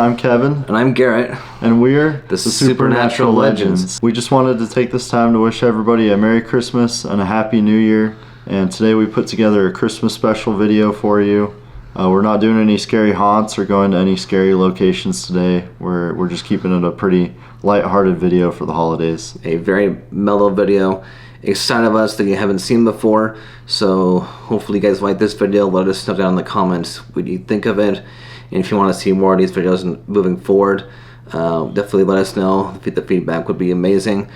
I'm Kevin. And I'm Garrett. And we're the Supernatural Legends. We just wanted to take this time to wish everybody a Merry Christmas and a Happy New Year. And today we put together a Christmas special video for you. We're not doing any scary haunts or going to any scary locations today. We're just keeping it a pretty lighthearted video for the holidays. A very mellow video. Excited of us that you haven't seen before. So hopefully you guys like this video. Let us know down in the comments what you think of it. And if you want to see more of these videos moving forward, definitely let us know. The feedback would be amazing.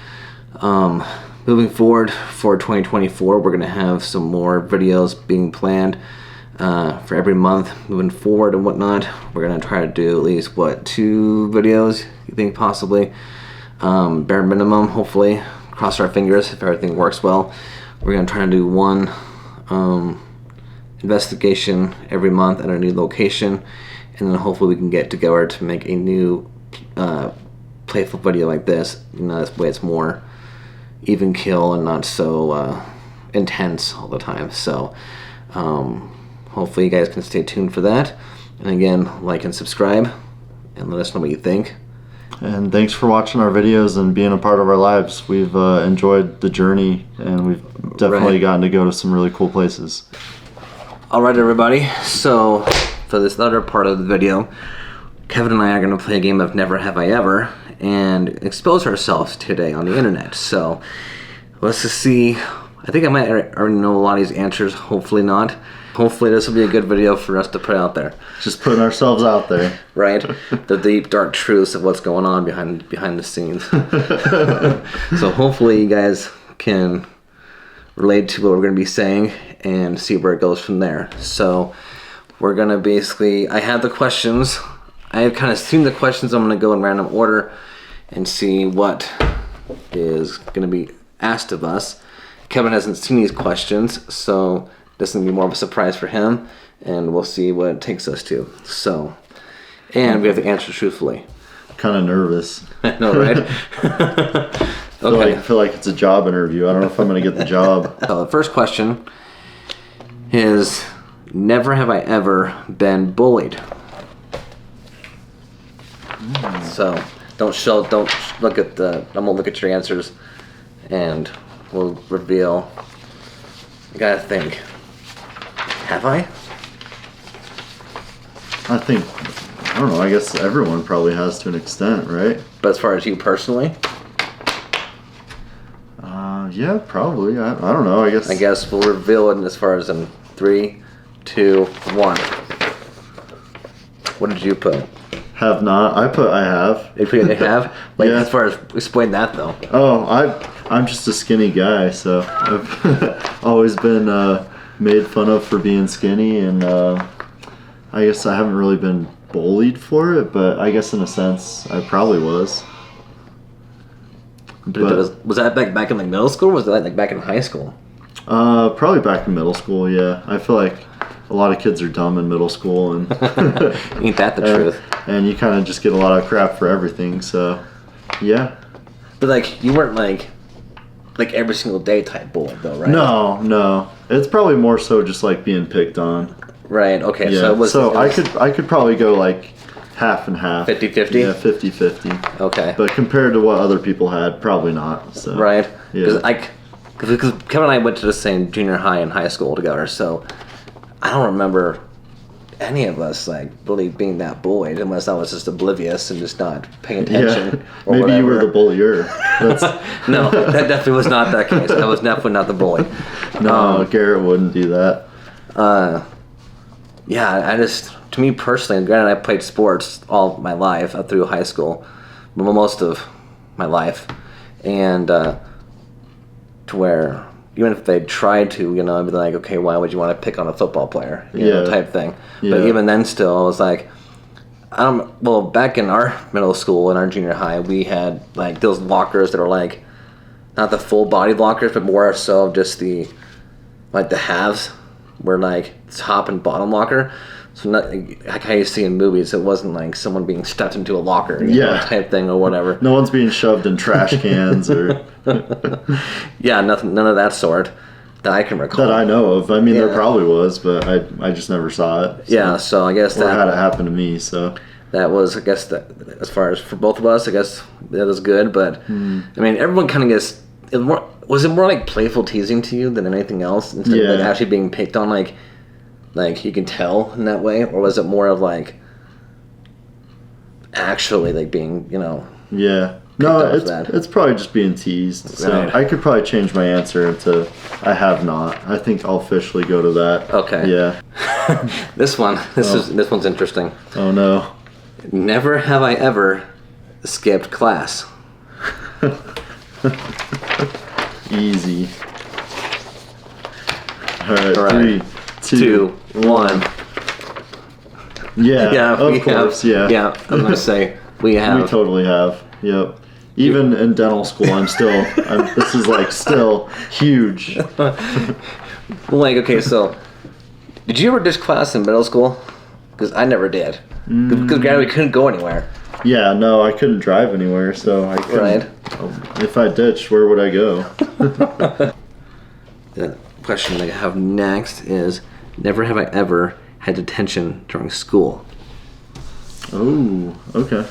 Moving forward for 2024, we're going to have some more videos being planned for every month moving forward and whatnot. We're going to try to do at least, 2 videos, you think possibly? Bare minimum, hopefully. Cross our fingers if everything works well. We're going to try to do one investigation every month at a new location, and then hopefully we can get together to make a new playful video like this. This way it's more even kill and not so intense all the time. So hopefully you guys can stay tuned for that. And again, like and subscribe and let us know what you think. And thanks for watching our videos and being a part of our lives. We've enjoyed the journey, and we've definitely gotten to go to some really cool places. Alright everybody, so for this other part of the video, Kevin and I are going to play a game of Never Have I Ever and expose ourselves today on the internet. So let's just see. I think I might already know a lot of these answers, hopefully not. Hopefully this will be a good video for us to put out there. Just putting ourselves out there. Right? The deep, dark truths of what's going on behind the scenes. So hopefully you guys can relate to what we're going to be saying and see where it goes from there. So we're going to basically, I have the questions. I have kind of seen the questions. I'm going to go in random order and see what is going to be asked of us. Kevin hasn't seen these questions, so this is going to be more of a surprise for him, and we'll see what it takes us to. So, and we have to answer truthfully. Kind of nervous. I know, right? I feel like it's a job interview. I don't know if I'm going to get the job. So the first question is, never have I ever been bullied. So don't look at I'm gonna look at your answers, and we'll reveal. You gotta think. Have I? I don't know, I guess everyone probably has to an extent, right? But as far as you personally? Yeah, probably. I don't know, I guess we'll reveal it as far as in 3, 2, 1. What did you put? Have not. I put I have. You put I have? Like, yeah. As far as, explain that though. Oh, I'm just a skinny guy, so I've always been made fun of for being skinny, and I guess I haven't really been bullied for it, but I guess in a sense I probably was. But was that back in like middle school, or was that like back in high school? Probably back in middle school, yeah. I feel like a lot of kids are dumb in middle school, and ain't that the truth? And you kind of just get a lot of crap for everything, so yeah. But like, you weren't like every single day type bully though, right? No. It's probably more so just like being picked on. Right. Okay. Yeah. I could probably go like half and half. 50-50? Yeah, 50-50. Okay. But compared to what other people had, probably not. So. Right. Yeah. Because Kevin and I went to the same junior high and high school together, so I don't remember any of us like really being that bullied, unless I was just oblivious and just not paying attention. Yeah. Or Maybe whatever. you were the bullier. No, that definitely was not that case. I was definitely not the bully. No, Garrett wouldn't do that. Yeah, to me personally, granted I played sports all my life up through high school, most of my life, and to where even if they tried to, I'd be like, okay, why would you want to pick on a football player, type thing. Yeah. But even then, still, I was like, back in our middle school and our junior high, we had like those lockers that are like not the full body lockers, but more so just the halves, were like top and bottom locker. So not like how you see in movies, it wasn't like someone being stuffed into a locker, type thing or whatever. No one's being shoved in trash cans or. Yeah, none of that sort that I can recall. That I know of. I mean, there probably was, but I just never saw it. So. Yeah, so I guess that had it happen to me. So that was, I guess, as far as for both of us, I guess that was good. But I mean, everyone kind of gets. Was it more like playful teasing to you than anything else, instead of like actually being picked on, like you can tell in that way, or was it more of like actually like being, Yeah. No, it's probably just being teased. So Right. I could probably change my answer to I have not. I think I'll officially go to that. Okay. Yeah. This one's interesting. Oh no. Never have I ever skipped class. Easy. All right. 3, 2, 1. Yeah. Of course. Yeah. Yeah. I'm gonna say we have. We totally have. Yep. Even in dental school, this is like still huge. Like, okay, so did you ever ditch class in middle school? Because I never did. Because we couldn't go anywhere. Yeah, no, I couldn't drive anywhere, so I couldn't. Right. If I ditched, where would I go? The question I have next is, never have I ever had detention during school. Oh, okay.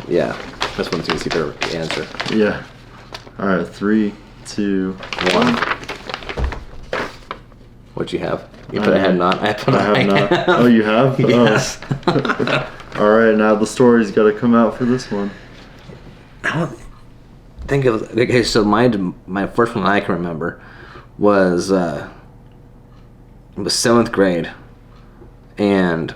Yeah, this one's easy to answer. Yeah. All right, 3, 2, 1. What'd you have? You put I had not. I put I have not. Oh, you have? Yes. Oh. All right, now the story's got to come out for this one. I don't think of. Okay, so my first one I can remember was it was 7th grade, and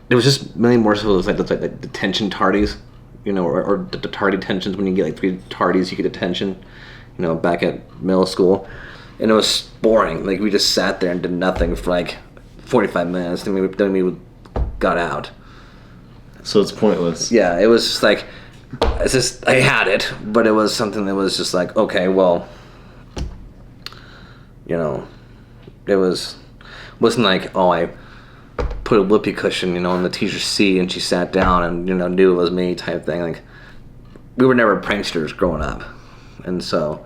it was just mainly more so like detention tardies, or the tardy detentions. When you get like 3 tardies, you get detention, back at middle school, and it was boring. Like we just sat there and did nothing for like 45 minutes. Then we got out. So it's pointless. Yeah, it was just like, I had it, but it was something that was just like, okay, well, it wasn't like, oh, I put a whoopee cushion, in the teacher's seat and she sat down and, knew it was me type thing. Like, we were never pranksters growing up. And so,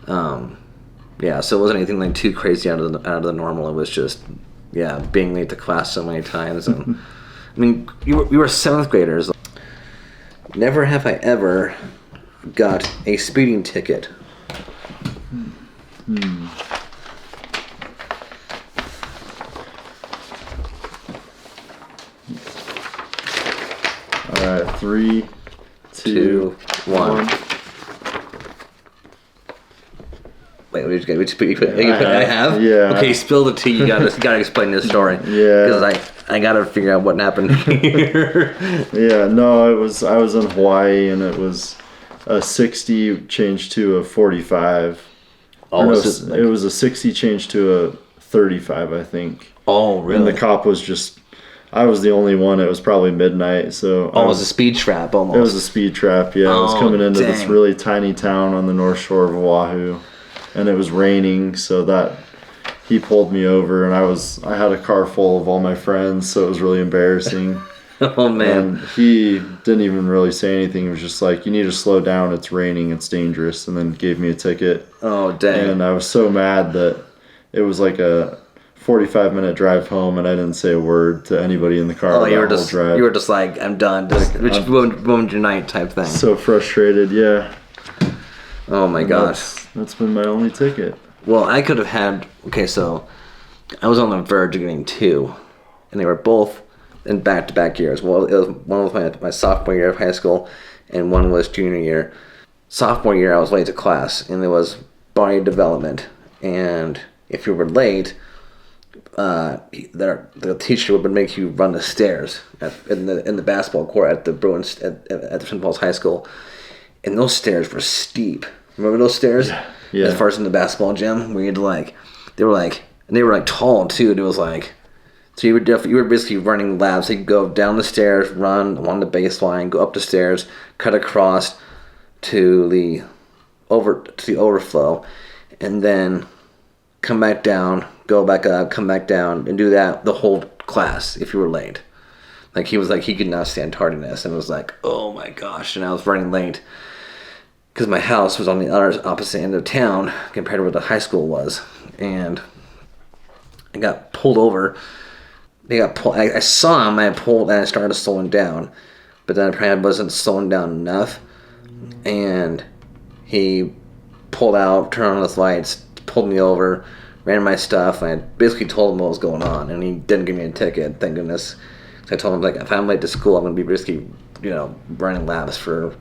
yeah, so it wasn't anything like too crazy out of the normal. It was just, being late to class so many times. And I mean, we were 7th graders. Never have I ever got a speeding ticket. All right, 3, 2, 1. Wait, we just put I have? Yeah. Okay, spill the tea. You gotta explain this story. Yeah. Because I gotta figure out what happened here. Yeah, no, I was in Hawaii and it was a 60 changed to a 45. Oh, no, was it it was a 60 changed to a 35, I think. Oh, really? And the cop was I was the only one. It was probably midnight, so. Oh, it was a speed trap almost. It was a speed trap, yeah. I was coming into this really tiny town on the north shore of Oahu, and it was raining, so that he pulled me over, and I had a car full of all my friends, so it was really embarrassing. Oh, man. And he didn't even really say anything. He was just like, you need to slow down. It's raining. It's dangerous. And then gave me a ticket. Oh, dang. And I was so mad that it was like a 45-minute drive home, and I didn't say a word to anybody in the car. Oh, you were just like, I'm done. Which ruined your night type thing. So frustrated, yeah. Oh, my gosh. That's been my only ticket. Well, I could have had... Okay, so I was on the verge of getting 2, and they were both in back-to-back years. Well, one was my sophomore year of high school, and one was junior year. Sophomore year, I was late to class, and it was body development. And if you were late, the teacher would make you run the stairs in the basketball court at the Bruins at the St. Paul's High School, and those stairs were steep. Remember those stairs? Yeah. As far as in the basketball gym, where you'd they were tall too. And it was like, so you were basically running laps. So you'd go down the stairs, run along the baseline, go up the stairs, cut across to the overflow, and then come back down, go back up, come back down, and do that the whole class if you were late. Like, he was like, he could not stand tardiness, and it was like, oh my gosh. And I was running late because my house was on the opposite end of town compared to where the high school was. And I got pulled over they got pulled. I saw him. I pulled and I started slowing down, but then apparently I wasn't slowing down enough, and he pulled out, turned on his lights, pulled me over, ran my stuff, and I basically told him what was going on, and he didn't give me a ticket. Thank goodness. So I told him, like, if I'm late to school, I'm gonna be basically, running laps for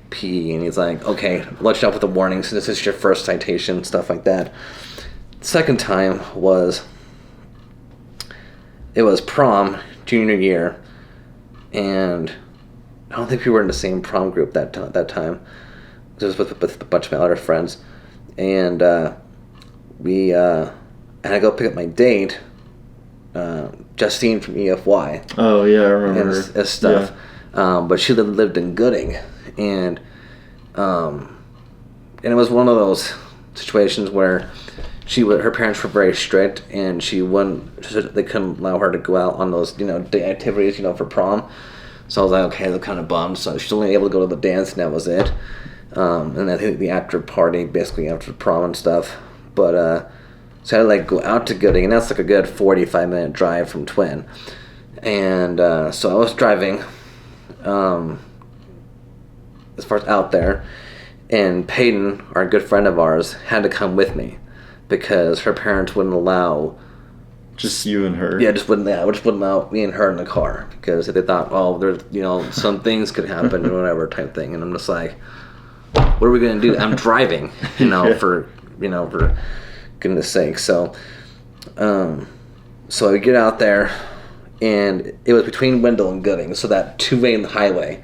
PE, and he's like, okay, I'll let you off with a warning since this is your first citation, stuff like that. Second time was, it was prom, junior year, and I don't think we were in the same prom group that time. It was with a bunch of my other friends, and I had to go pick up my date, Justine from EFY. Oh yeah, I remember. And stuff. Yeah. But she lived in Gooding, and it was one of those situations where her parents were very strict, and they couldn't allow her to go out on those day activities for prom. So I was like, okay, they're kind of bummed. So she was only able to go to the dance, and that was it. And I think the after party, basically after prom and stuff. But so I had to go out to Gooding, and that's a good 45-minute drive from Twin. And so I was driving as far as out there, and Peyton, our good friend of ours, had to come with me because her parents wouldn't allow just you and her. Yeah, just wouldn't allow me and her in the car because they thought, oh, there's some things could happen or whatever type thing, and I'm just like, what are we gonna do? I'm driving, for goodness sake. So, so I get out there, and it was between Wendell and Gooding, so that two-lane highway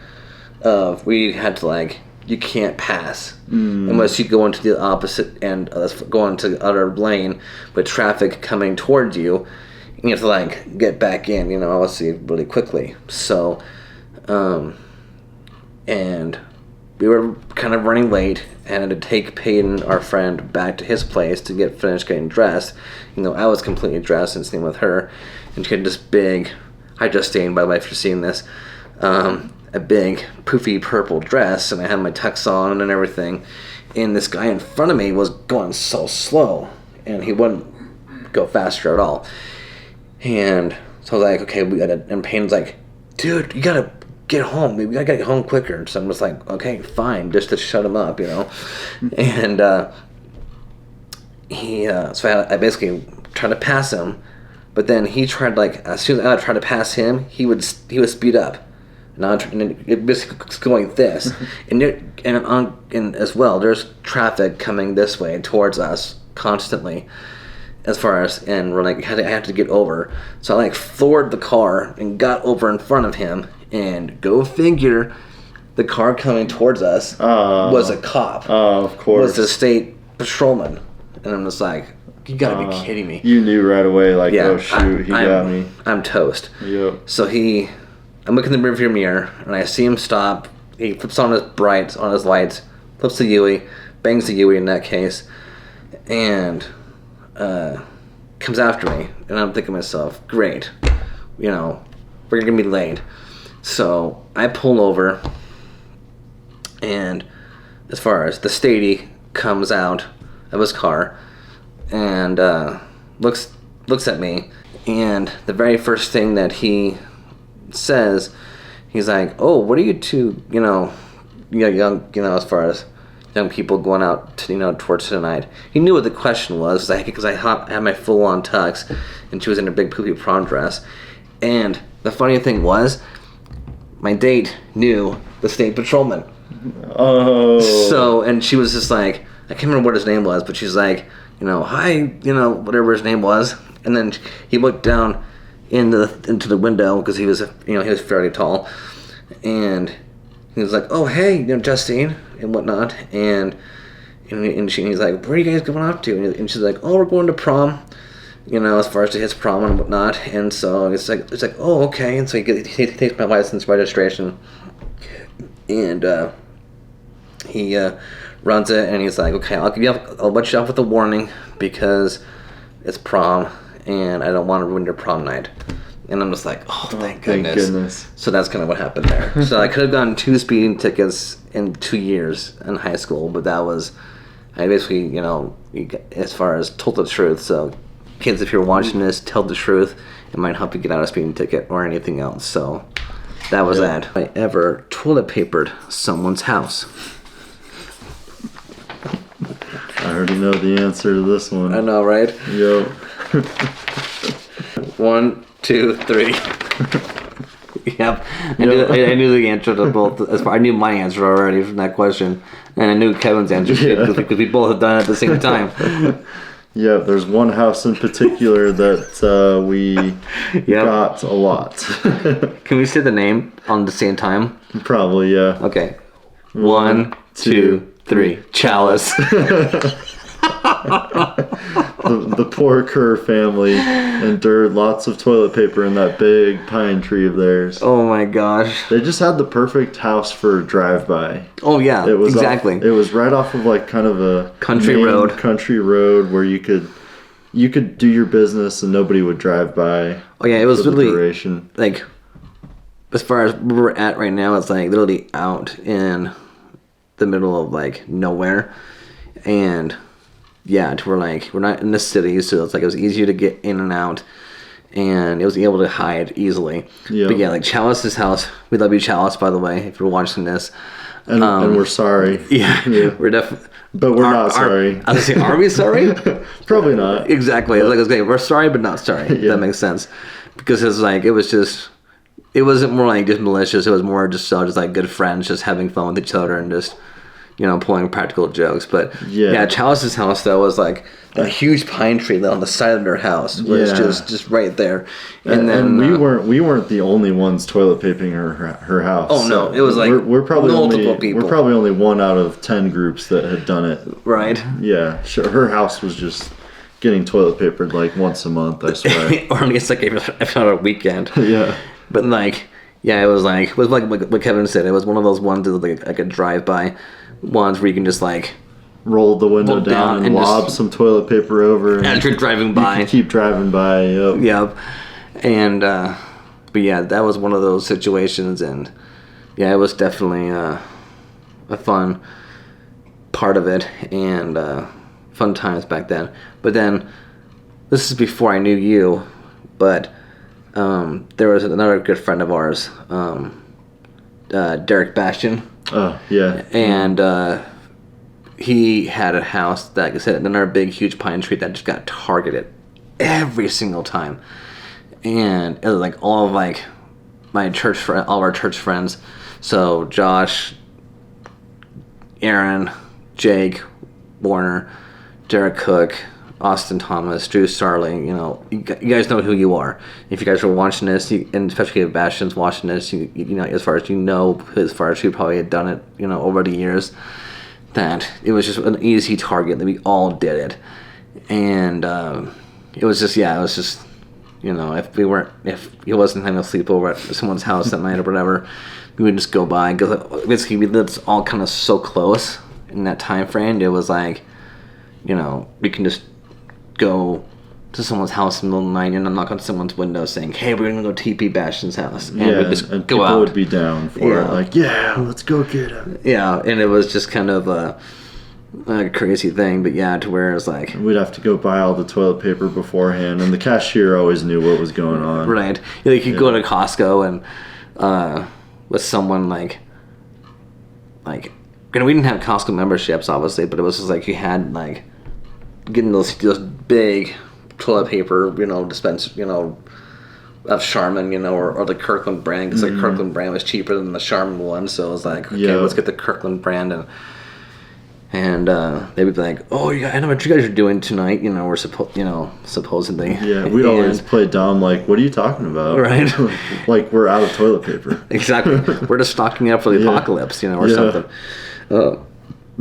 of we had to you can't pass unless you go into the opposite end, go into the other lane with traffic coming towards you, and you have to get back in, obviously really quickly. So, and we were kind of running late, and I had to take Peyton, our friend, back to his place to get finished getting dressed. I was completely dressed and staying with her, and she had this big, I just stained, by the way, if you're seeing this, a big poofy purple dress, and I had my tux on and everything, and this guy in front of me was going so slow, and he wouldn't go faster at all. And so I was like, okay, we gotta, and Peyton's like, dude, you gotta get home, we gotta get home quicker. So I'm just like, okay, fine, just to shut him up, and so I basically tried to pass him, but then he tried, as soon as I tried to pass him, he would speed up. And it basically was going this, and as well, there's traffic coming this way towards us constantly, as far as, and we're I had to get over, so I floored the car and got over in front of him, and go figure, the car coming towards us was a cop. Oh, of course. Was a state patrolman, and I'm just like, you gotta be kidding me. You knew right away, oh shoot, he got me. I'm toast. Yep. So I'm looking in the rearview mirror, and I see him stop. He flips on his lights, flips the Yui, bangs the Yui in that case, and comes after me. And I'm thinking to myself, great, we're gonna be late. So I pull over, and as far as the statey comes out of his car, and looks at me, and the very first thing that he says, he's like, oh, what are you two, young, as far as young people going out to, towards tonight. He knew what the question was, because I had my full-on tux, and she was in her big poopy prom dress. And the funny thing was, my date knew the state patrolman. Oh. So, and she was just like, I can't remember what his name was, but she's like, hi, whatever his name was. And then he looked down into the window, because he was he was fairly tall, and he was like, oh hey, Justine and whatnot, and he's like, where are you guys going off to? And she's like, oh, we're going to prom, as far as to his prom and whatnot. And so it's like oh, okay. And so he takes my license registration, and he runs it, and he's like, okay, I'll let you off with a warning because it's prom, and I don't want to ruin your prom night. And I'm just like, oh, thank goodness. So that's kind of what happened there. So I could have gotten 2 speeding tickets in 2 years in high school, but that was, I basically, as far as told the truth. So kids, if you're watching this, tell the truth it might help you get out a speeding ticket or anything else. So that was that. I ever toilet papered someone's house? I already know the answer to this one. I know, right? Yep. 1, 2, 3. Yep. I knew the answer to both. I knew my answer already from that question, and I knew Kevin's answer too, because we both have done it at the same time. Yeah, there's one house in particular that we got a lot. Can we say the name on the same time? Probably, yeah. Okay. 1, 2, 3. Chalice. The poor Kerr family endured lots of toilet paper in that big pine tree of theirs. Oh my gosh. They just had the perfect house for drive-by. Oh yeah, It was exactly. It was right off of like kind of a country road where you could do your business and nobody would drive by. Oh yeah, it was for the literally duration. like, as far as where we're at right now, it's like literally out in the middle of like nowhere, and yeah, we're not in the city, so it's like it was easier to get in and out, and it was able to hide easily. Yeah. But yeah, like Chalice's house, we love you, Chalice, by the way, if you're watching this. And we're sorry. Yeah. We're definitely. But we're not sorry. I was saying, are we sorry? Probably not. Exactly. It's like, okay, we're sorry, but not sorry. Yeah. That makes sense. Because it's like, it wasn't more like just malicious. It was more just like good friends, just having fun with each other and just, pulling practical jokes. But yeah, Chalice's house though was like a huge pine tree that on the side of their house was just right there. And then we weren't the only ones toilet papering her house. Oh no, it was like we're probably multiple people. We're probably only 1 out of 10 groups that had done it. Right. Yeah, sure. Her house was just getting toilet papered like once a month, I swear. Or at least like if not a weekend. Yeah. But like, yeah, it was like what Kevin said. It was one of those ones that was like a drive-by ones where you can just like roll the window down and lob some toilet paper over. As you're driving by. You can keep driving by. Yep. Yep. And but yeah, that was one of those situations, and yeah, it was definitely a fun part of it, and fun times back then. But then this is before I knew you, but there was another good friend of ours, Derek Bastian. Oh, yeah. And he had a house that, like I said, another big, huge pine tree that just got targeted every single time. And it was like all of like all of our church friends. So Josh, Aaron, Jake, Warner, Derek Cook, Austin Thomas, Drew Starling, you guys know who you are. If you guys are watching this, and especially if Bastian's watching this, as far as you probably had done it, over the years, that it was just an easy target that we all did it. And it was just, if he wasn't having a sleepover at someone's house that night or whatever, we would just go by, because basically we lived all kind of so close in that time frame. It was like, we can just go to someone's house in the middle of the night and knock on someone's window saying, "Hey, we're gonna go TP Bastian's house," and we'd just and go people out. would be down for it, like, yeah, let's go get him. Yeah, and it was just kind of a crazy thing, but yeah, to where it's like we'd have to go buy all the toilet paper beforehand, and the cashier always knew what was going on. Right, you could go to Costco and with someone like we didn't have Costco memberships, obviously, but it was just like you had like getting those big toilet paper, dispense, of Charmin, or the Kirkland brand, because the Kirkland brand was cheaper than the Charmin one, so it was like, okay, let's get the Kirkland brand, and they would be like, oh, I know what you guys are doing tonight, we're supposedly. Yeah, we'd always play dumb, like, what are you talking about? Right. Like, we're out of toilet paper. Exactly. We're just stocking up for the apocalypse, or something.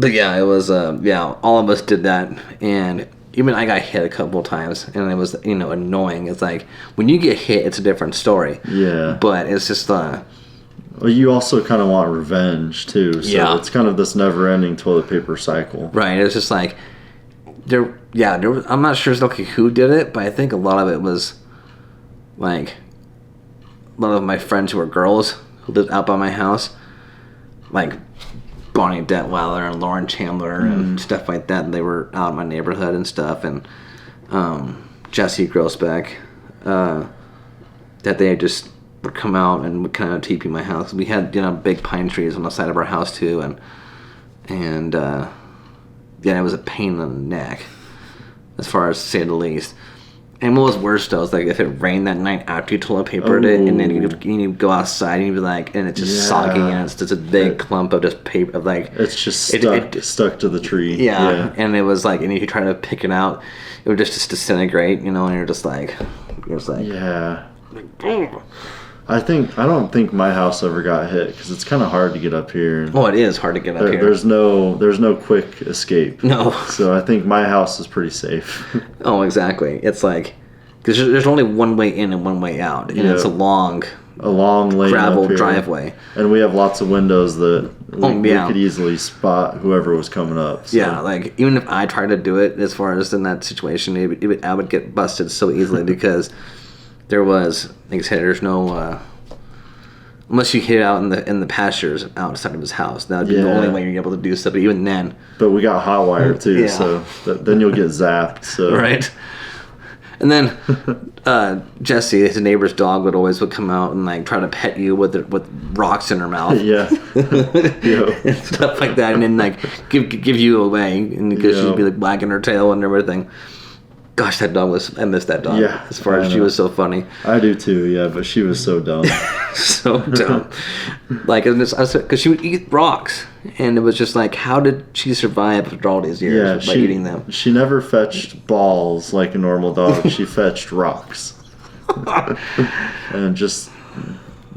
But yeah, it was, all of us did that, and even I got hit a couple of times, and it was, annoying. It's like, when you get hit, it's a different story. Yeah. But it's just, well, you also kind of want revenge, too, so it's kind of this never-ending toilet paper cycle. Right, it's just like, I'm not sure exactly who did it, but I think a lot of it was, like, a lot of my friends who were girls who lived out by my house, like Bonnie Detweiler and Lauren Chandler and stuff like that. And they were out in my neighborhood and stuff. And Jesse Grossbeck, that they just would come out and would kind of TP my house. We had, big pine trees on the side of our house too, and it was a pain in the neck, as far as to say the least. And what was worse though is like if it rained that night after you toilet papered it, and then you go outside and you'd be like, and it's just soggy and it's just a big clump of just paper, of like it's just stuck to the tree. Yeah, and it was like, and if you try to pick it out, it would just disintegrate, and you're just like, yeah. I don't think my house ever got hit because it's kind of hard to get up here. Oh, it is hard to get up here. There's no quick escape. No. So I think my house is pretty safe. Oh, exactly. It's like, because there's only one way in and one way out, and it's a long lane gravel up here. Driveway, and we have lots of windows that we could easily spot whoever was coming up. So. Yeah, like even if I tried to do it, as far as in that situation, I would get busted so easily because there was, like I said, there's no unless you hit it out in the pastures outside of his house. That would be the only way you're able to do so. But even then, but we got hot wire too, so then you'll get zapped. So right. And then Jessie, his neighbor's dog, would come out and like try to pet you with rocks in her mouth. Yeah. Stuff like that, and then like give you away, and because she'd be like wagging her tail and everything. Gosh, I miss that dog. Yeah, as far as she was so funny. I do too. Yeah, but she was so dumb. So dumb. Like, because she would eat rocks, and it was just like, how did she survive after all these years by eating them? She never fetched balls like a normal dog. She fetched rocks, and just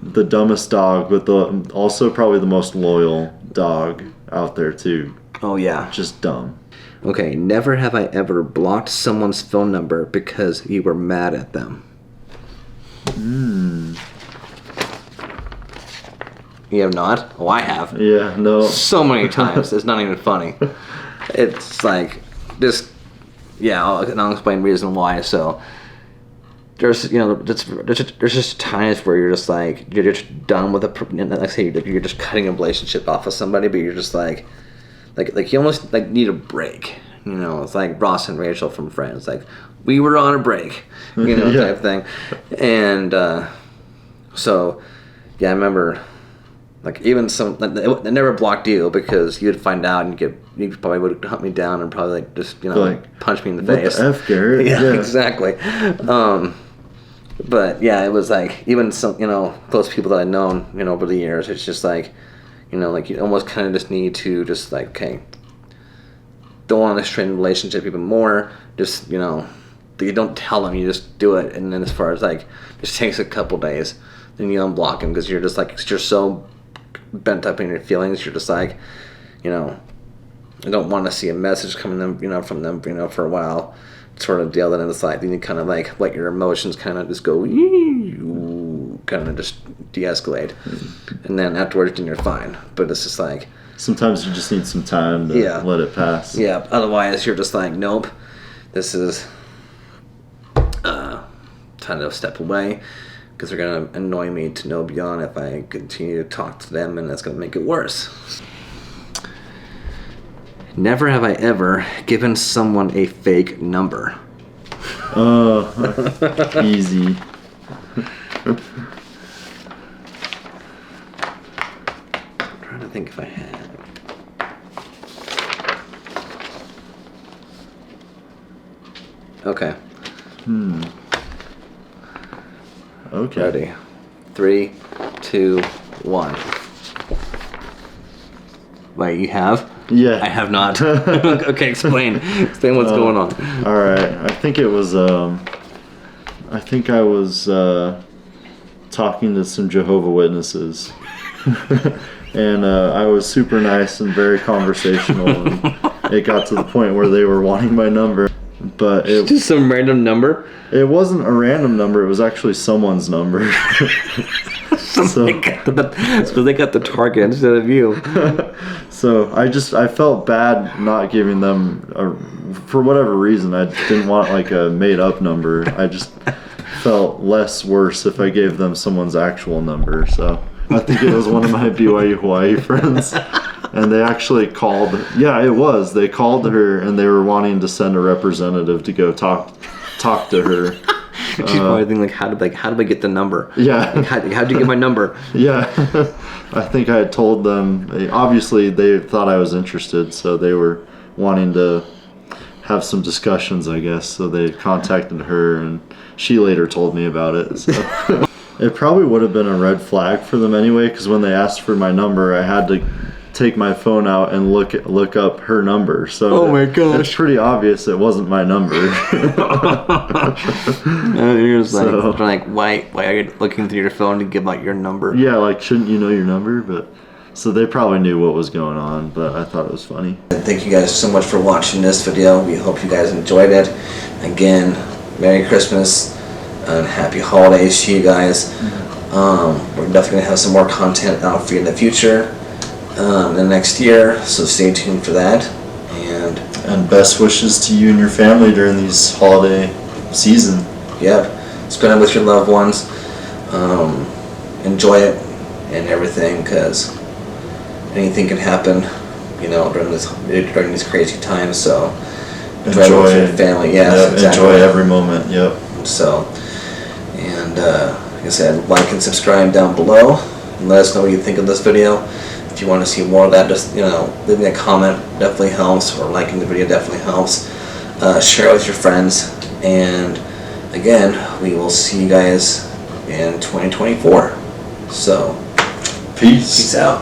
the dumbest dog, but also probably the most loyal dog out there too. Oh yeah, just dumb. Okay, never have I ever blocked someone's phone number because you were mad at them. You have not? Oh, I have. Yeah, no. So many times. It's not even funny. It's like, just, I'll explain reason why. So, there's just times where you're just like, you're just done with like say you're just cutting a relationship off with somebody, but you're just like you almost like need a break. It's like Ross and Rachel from Friends. Like, we were on a break, type thing. And so, I remember, like, even I never blocked you because you'd find out and you probably would hunt me down and probably like just punch me in the face. What the F, Garrett? Yeah, exactly. But it was like even some close people that I'd known over the years. It's just like like you almost kind of just need to just like, okay, don't want to strain the relationship even more. Just you don't tell them, you just do it. And then as far as like, just takes a couple days, then you unblock them because you're just like, you're so bent up in your feelings. You're just like, I don't want to see a message coming from them for a while, sort of deal. Then it's like, then you kind of like let your emotions kind of just go, kind of just de-escalate, and then afterwards then you're fine. But it's just like, sometimes you just need some time to let it pass. Yeah, otherwise you're just like, nope, this is time to step away, because they're going to annoy me to no beyond if I continue to talk to them, and that's going to make it worse. Never have I ever given someone a fake number. Easy. I'm trying to think if I had. Okay. Okay. Ready. 3, 2, 1. Wait, you have? Yeah. I have not. Okay, explain. Explain what's going on. All right. I think it was. I think I was talking to some Jehovah's Witnesses, and I was super nice and very conversational. And it got to the point where they were wanting my number, but it just some random number. It wasn't a random number. It was actually someone's number. So they got the target instead of you. So I felt bad not giving them for whatever reason. I didn't want like a made up number. I just felt less worse if I gave them someone's actual number. So I think it was one of my BYU Hawaii friends, and they actually called. Yeah, it was. They called her and they were wanting to send a representative to go talk to her. She's probably thinking like, how did I get the number? Yeah. Like, how'd you get my number? Yeah. I think I had told them. Obviously, they thought I was interested, so they were wanting to have some discussions, I guess. So they contacted her, and she later told me about it. So. It probably would have been a red flag for them anyway, because when they asked for my number, I had to take my phone out and look up her number. So oh my gosh, it's pretty obvious it wasn't my number. You're just like, why are you looking through your phone to give out your number? Yeah, like, shouldn't you know your number? But so they probably knew what was going on, but I thought it was funny. Thank you guys so much for watching this video. We hope you guys enjoyed it. Again, Merry Christmas and Happy Holidays to you guys. We're definitely gonna have some more content out for you in the future. In the next year, so stay tuned for that. And best wishes to you and your family during these holiday season. Yep, spend it with your loved ones. Enjoy it and everything, because anything can happen, during these crazy times. So enjoy it with your family. Yeah, yep, exactly. Enjoy every moment. Yep. So, and like I said, like and subscribe down below, and let us know what you think of this video. If you want to see more of that, just leaving a comment definitely helps, or liking the video definitely helps. Share it with your friends, and again, we will see you guys in 2024. So, peace out.